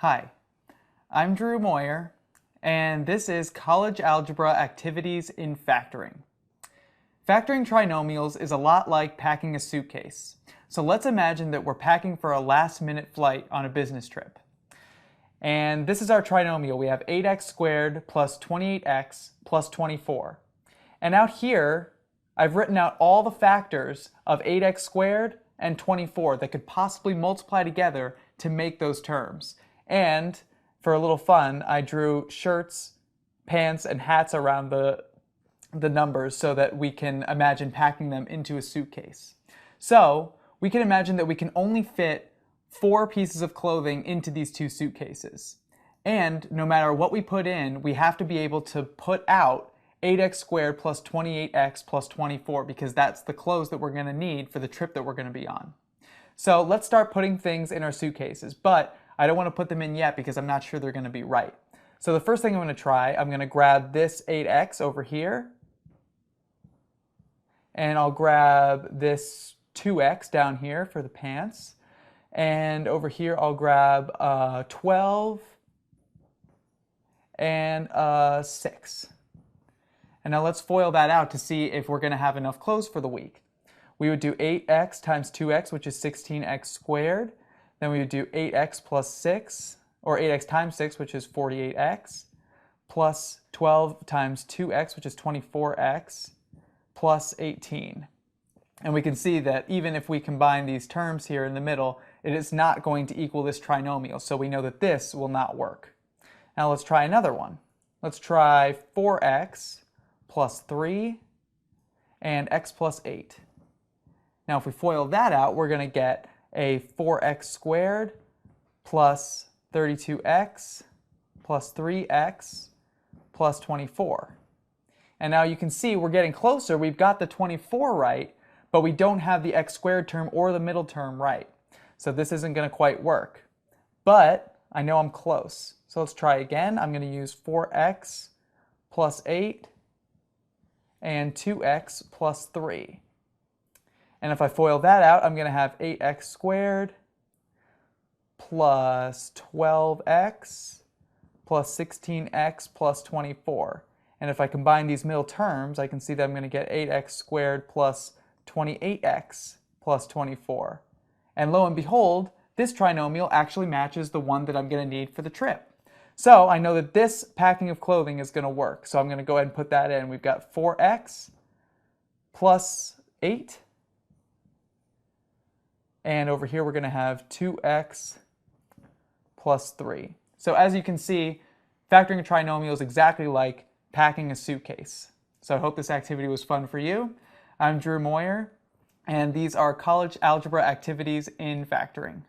Hi, I'm Drew Moyer, and this is College Algebra Activities in Factoring. Factoring trinomials is a lot like packing a suitcase. So let's imagine that we're packing for a last-minute flight on a business trip. And this is our trinomial. We have 8x squared plus 28x plus 24. And out here, I've written out all the factors of 8x squared and 24 that could possibly multiply together to make those terms. And for a little fun, I drew shirts, pants, and hats around the numbers so that we can imagine packing them into a suitcase. So we can imagine that we can only fit 4 pieces of clothing into these 2 suitcases. And no matter what we put in, we have to be able to put out 8x squared plus 28x plus 24 because that's the clothes that we're going to need for the trip that we're going to be on. So let's start putting things in our suitcases, but I don't want to put them in yet because I'm not sure they're going to be right. So the first thing I'm going to try, I'm going to grab this 8x over here, and I'll grab this 2x down here for the pants, and over here I'll grab 12 and 6. And now let's FOIL that out to see if we're going to have enough clothes for the week. We would do 8x times 2x, which is 16x squared. Then we would do 8x plus 6, or 8x times 6, which is 48x, plus 12 times 2x, which is 24x, plus 18. And we can see that even if we combine these terms here in the middle, it is not going to equal this trinomial, so we know that this will not work. Now let's try another one. Let's try 4x plus 3 and x plus 8. Now if we FOIL that out, we're going to get a 4x squared plus 32x plus 3x plus 24. And now you can see we're getting closer. We've got the 24 right, but we don't have the x squared term or the middle term right. So this isn't going to quite work. But I know I'm close. So let's try again. I'm going to use 4x plus 8 and 2x plus 3. And if I FOIL that out, I'm going to have 8x squared plus 12x plus 16x plus 24. And if I combine these middle terms, I can see that I'm going to get 8x squared plus 28x plus 24. And lo and behold, this trinomial actually matches the one that I'm going to need for the trip. So I know that this packing of clothing is going to work. So I'm going to go ahead and put that in. We've got 4x plus 8. And over here we're going to have 2x plus 3. So as you can see, factoring a trinomial is exactly like packing a suitcase. So I hope this activity was fun for you. I'm Drew Moyer, and these are college algebra activities in factoring.